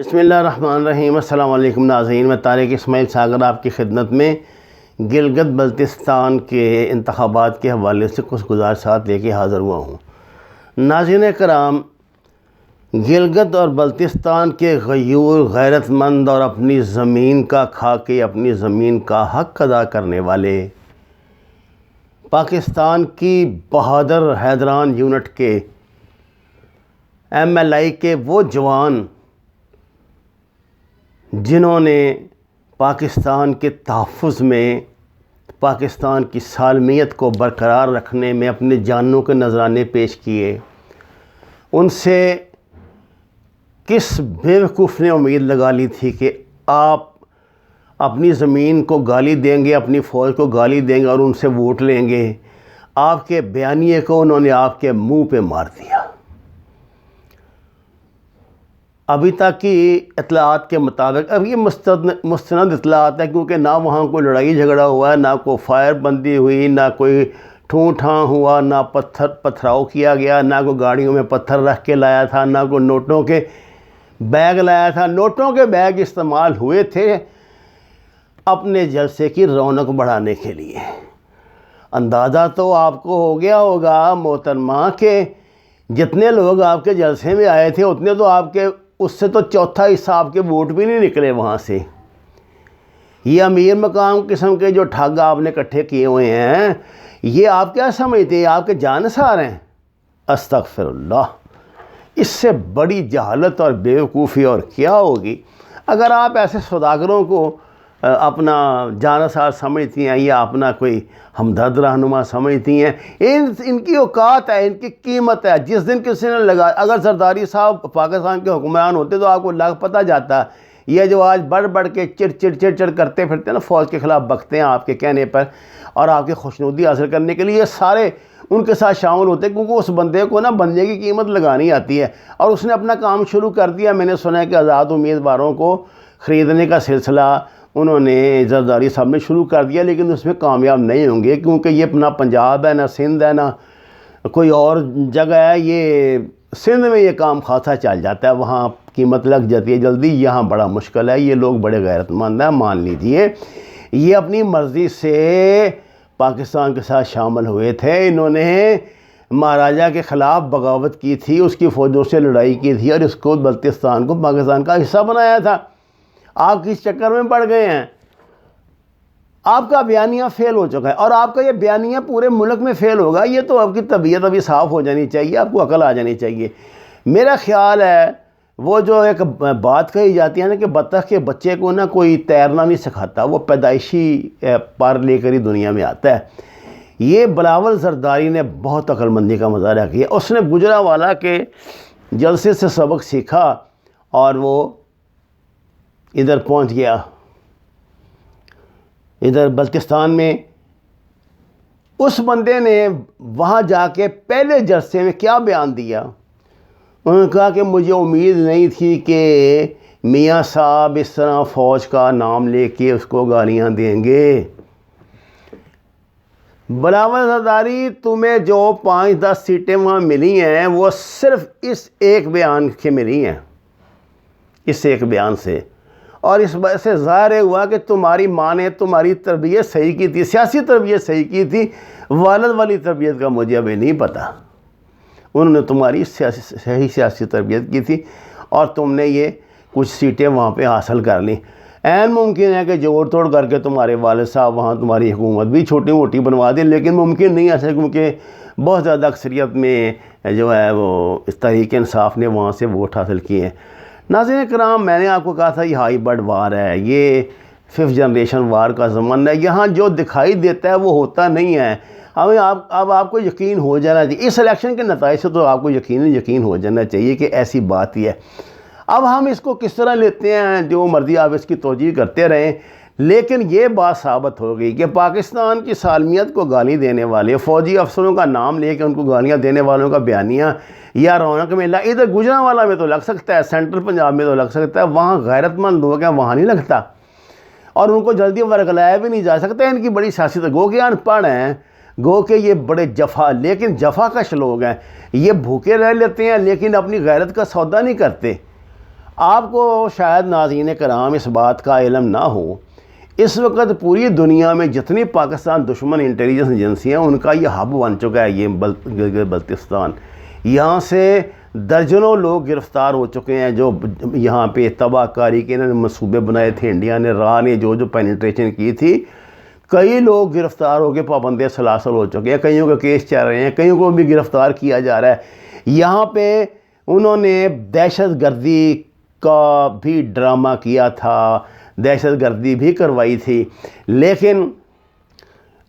بسم اللہ الرحمن الرحیم۔ السلام علیکم ناظرین، میں طارق اسماعیل ساگر آپ کی خدمت میں گلگت بلتستان کے انتخابات کے حوالے سے کچھ گزارشات لے کے حاضر ہوا ہوں۔ ناظرین کرام، گلگت اور بلتستان کے غیور، غیرت مند اور اپنی زمین کا کھا کے اپنی زمین کا حق ادا کرنے والے پاکستان کی بہادر حیدران یونٹ کے MLI کے وہ جوان جنہوں نے پاکستان کے تحفظ میں، پاکستان کی سالمیت کو برقرار رکھنے میں اپنے جانوں کے نذرانے پیش کیے، ان سے کس بیوقوف نے امید لگا لی تھی کہ آپ اپنی زمین کو گالی دیں گے، اپنی فوج کو گالی دیں گے اور ان سے ووٹ لیں گے؟ آپ کے بیانیے کو انہوں نے آپ کے منہ پہ مار دیا۔ ابھی تک کی اطلاعات کے مطابق، اب یہ مستند اطلاعات ہے کیونکہ نہ وہاں کوئی لڑائی جھگڑا ہوا ہے، نہ کوئی فائر بندی ہوئی، نہ کوئی ٹھوں ٹھاں ہوا، نہ پتھراؤ کیا گیا، نہ کوئی گاڑیوں میں پتھر رکھ کے لایا تھا، نہ کوئی نوٹوں کے بیگ لایا تھا۔ نوٹوں کے بیگ استعمال ہوئے تھے اپنے جلسے کی رونق بڑھانے کے لیے۔ اندازہ تو آپ کو ہو گیا ہوگا محترمہ کہ جتنے لوگ آپ کے جلسے میں آئے تھے اتنے تو آپ کے اس سے تو چوتھا حصہ آپ کے ووٹ بھی نہیں نکلے وہاں سے۔ یہ امیر مقام قسم کے جو ٹھگ آپ نے اکٹھے کیے ہوئے ہیں، یہ آپ کیا سمجھتے ہیں آپ کے جانثار ہیں؟ استغفر اللہ، اس سے بڑی جہالت اور بیوقوفی اور کیا ہوگی؟ اگر آپ ایسے سوداگروں کو اپنا جانثار سمجھتی ہیں یا اپنا کوئی ہمدرد رہنما سمجھتی ہیں، ان کی اوقات ہے، ان کی قیمت ہے۔ جس دن کسی نے لگا، اگر زرداری صاحب پاکستان کے حکمران ہوتے تو آپ کو لگ پتہ جاتا۔ یہ جو آج بڑھ کے چڑ کرتے پھرتے ہیں نا، فوج کے خلاف بکتے ہیں آپ کے کہنے پر اور آپ کی خوشنودی حاصل کرنے کے لیے، یہ سارے ان کے ساتھ شامل ہوتے ہیں کیونکہ اس بندے کو نا بندے کی قیمت لگانی آتی ہے اور اس نے اپنا کام شروع کر دیا۔ میں نے سنا ہے کہ آزاد امیدواروں کو خریدنے کا سلسلہ انہوں نے زرداری صاحب نے شروع کر دیا، لیکن اس میں کامیاب نہیں ہوں گے کیونکہ یہ نہ پنجاب ہے، نہ سندھ ہے، نہ کوئی اور جگہ ہے۔ یہ سندھ میں یہ کام خاصا چل جاتا ہے، وہاں قیمت لگ جاتی ہے جلدی، یہاں بڑا مشکل ہے۔ یہ لوگ بڑے غیرت مند ہیں، مان لیجئے۔ یہ اپنی مرضی سے پاکستان کے ساتھ شامل ہوئے تھے، انہوں نے مہاراجہ کے خلاف بغاوت کی تھی، اس کی فوجوں سے لڑائی کی تھی اور اس کو بلتستان کو پاکستان کا حصہ بنایا تھا۔ آپ کس چکر میں پڑ گئے ہیں؟ آپ کا بیانیہ فیل ہو چکا ہے اور آپ کا یہ بیانیہ پورے ملک میں فیل ہوگا۔ یہ تو آپ کی طبیعت ابھی صاف ہو جانی چاہیے، آپ کو عقل آ جانی چاہیے۔ میرا خیال ہے وہ جو ایک بات کہی جاتی ہے نا کہ بطخ کے بچے کو نا کوئی تیرنا نہیں سکھاتا، وہ پیدائشی پر لے کر ہی دنیا میں آتا ہے۔ یہ بلاول زرداری نے بہت عقل مندی کا مظاہرہ کیا۔ اس نے گجرانوالہ کے جلسے سے سبق سیکھا اور وہ ادھر پہنچ گیا، ادھر بلتستان میں۔ اس بندے نے وہاں جا کے پہلے جلسے میں کیا بیان دیا؟ انہوں نے کہا کہ مجھے امید نہیں تھی کہ میاں صاحب اس طرح فوج کا نام لے کے اس کو گالیاں دیں گے۔ بلاول زرداری، تمہیں جو 5-10 سیٹیں وہاں ملی ہیں وہ صرف اس ایک بیان سے ملی ہیں، اس ایک بیان سے، اور اس وجہ سے ظاہر ہوا کہ تمہاری ماں نے تمہاری تربیت صحیح کی تھی، سیاسی تربیت صحیح کی تھی، والد والی تربیت کا مجھے ابھی نہیں پتہ۔ انہوں نے تمہاری صحیح سیاسی تربیت کی تھی اور تم نے یہ کچھ سیٹیں وہاں پہ حاصل کر لیں۔ عین ممکن ہے کہ جوڑ توڑ کر کے تمہارے والد صاحب وہاں تمہاری حکومت بھی چھوٹی موٹی بنوا دیں، لیکن ممکن نہیں ایسا کیونکہ بہت زیادہ اکثریت میں جو ہے وہ اس تحریک انصاف نے وہاں سے ووٹ حاصل کیے ہیں۔ ناظرین کرام، میں نے آپ کو کہا تھا یہ ہائی برڈ وار ہے، یہ 5th جنریشن وار کا زمانہ ہے۔ یہاں جو دکھائی دیتا ہے وہ ہوتا نہیں ہے۔ ہمیں اب آپ کو یقین ہو جانا چاہیے، اس الیکشن کے نتائج سے تو آپ کو یقین ہو جانا چاہیے کہ ایسی بات ہی ہے۔ اب ہم اس کو کس طرح لیتے ہیں، جو مرضی آپ اس کی توجیہ کرتے رہیں، لیکن یہ بات ثابت ہو گئی کہ پاکستان کی سالمیت کو گالی دینے والے فوجی افسروں کا نام لے کے ان کو گالیاں دینے والوں کا بیانیہ یا رونق میلہ ادھر گجرانوالہ میں تو لگ سکتا ہے، سینٹرل پنجاب میں تو لگ سکتا ہے، وہاں غیرت مند لوگ ہیں وہاں نہیں لگتا اور ان کو جلدی ورگلایا بھی نہیں جا سکتا۔ ان کی بڑی سیاست، گو کہ ان پڑھ ہیں، گو کہ یہ بڑے لیکن جفا کش لوگ ہیں، یہ بھوکے رہ لیتے ہیں لیکن اپنی غیرت کا سودا نہیں کرتے۔ آپ کو شاید ناظرین کرام اس بات کا علم نہ ہو، اس وقت پوری دنیا میں جتنی پاکستان دشمن انٹیلیجنس ایجنسیاں ہیں ان کا یہ ہب بن چکا ہے یہ گلگت بلتستان۔ یہاں سے درجنوں لوگ گرفتار ہو چکے ہیں جو یہاں پہ تباہ کاری کے انہوں نے منصوبے بنائے تھے، انڈیا نے راہ نے جو پینیٹریشن کی تھی، کئی لوگ گرفتار ہو کے پابند سلاسل ہو چکے ہیں، کئیوں کے کیس چل رہے ہیں، کئیوں کو بھی گرفتار کیا جا رہا ہے۔ یہاں پہ انہوں نے دہشت گردی کا بھی ڈرامہ کیا تھا، دہشت گردی بھی کروائی تھی، لیکن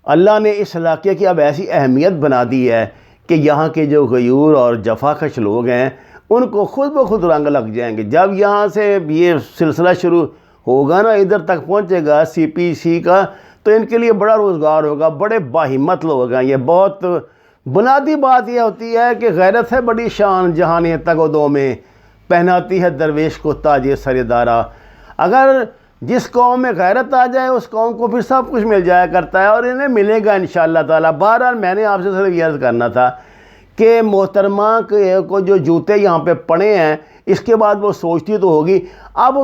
اللہ نے اس علاقے کی اب ایسی اہمیت بنا دی ہے کہ یہاں کے جو غیور اور جفاکش لوگ ہیں ان کو خود بخود رنگ لگ جائیں گے۔ جب یہاں سے یہ سلسلہ شروع ہوگا نا، ادھر تک پہنچے گا سی پی سی کا، تو ان کے لیے بڑا روزگار ہوگا، بڑے باہمت لوگ ہیں۔ یہ بہت بنیادی بات یہ ہوتی ہے کہ غیرت ہے بڑی شان، جہان تگ و دو میں پہناتی ہے درویش کو تاج سر دارا۔ اگر جس قوم میں غیرت آ جائے اس قوم کو پھر سب کچھ مل جایا کرتا ہے، اور انہیں ملے گا انشاءاللہ تعالی۔ بہرحال میں نے آپ سے صرف یہ عرض کرنا تھا کہ محترمہ کو جو جوتے یہاں پہ پڑے ہیں، اس کے بعد وہ سوچتی تو ہوگی۔ اب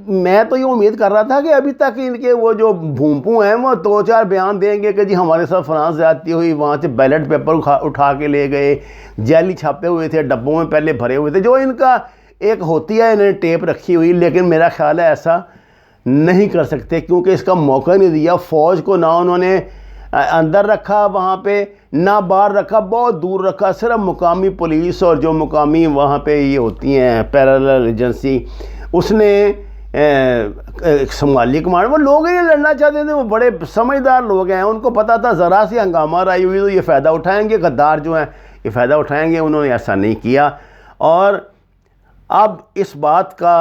میں تو یہ امید کر رہا تھا کہ ابھی تک ان کے وہ جو بھونپوں ہیں وہ 2-4 بیان دیں گے کہ جی ہمارے ساتھ فلاں زیادتی ہوئی، وہاں سے بیلٹ پیپر اٹھا کے لے گئے، جیلی چھاپے ہوئے تھے، ڈبوں میں پہلے بھرے ہوئے تھے، جو ان کا ایک ہوتی ہے انہوں نے ٹیپ رکھی ہوئی۔ لیکن میرا خیال ہے ایسا نہیں کر سکتے، کیونکہ اس کا موقع نہیں دیا۔ فوج کو نہ انہوں نے اندر رکھا وہاں پہ، نہ باہر رکھا، بہت دور رکھا، صرف مقامی پولیس اور جو مقامی وہاں پہ یہ ہوتی ہیں پیرالل ایجنسی، اس نے سومالی کمانڈ، وہ لوگ ہی نہیں لڑنا چاہتے تھے، وہ بڑے سمجھدار لوگ ہیں، ان کو پتہ تھا ذرا سی ہنگامہ رائی ہوئی تو یہ فائدہ اٹھائیں گے، غدار جو ہیں یہ فائدہ اٹھائیں گے۔ انہوں نے ایسا نہیں کیا، اور اب اس بات کا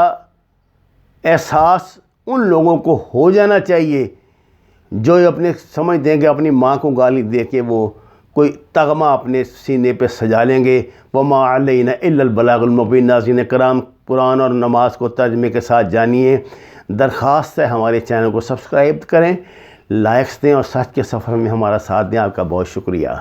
احساس ان لوگوں کو ہو جانا چاہیے جو اپنے سمجھتے ہیں کہ اپنی ماں کو گالی دے کے وہ کوئی تغمہ اپنے سینے پہ سجا لیں گے۔ وَمَا عَلَيْنَا إِلَّا الْبَلَاغُ الْمُبِينُ۔ ناظرین کرام، قرآن اور نماز کو ترجمے کے ساتھ جانیے۔ درخواست ہے ہمارے چینل کو سبسکرائب کریں، لائکس دیں اور سچ کے سفر میں ہمارا ساتھ دیں۔ آپ کا بہت شکریہ۔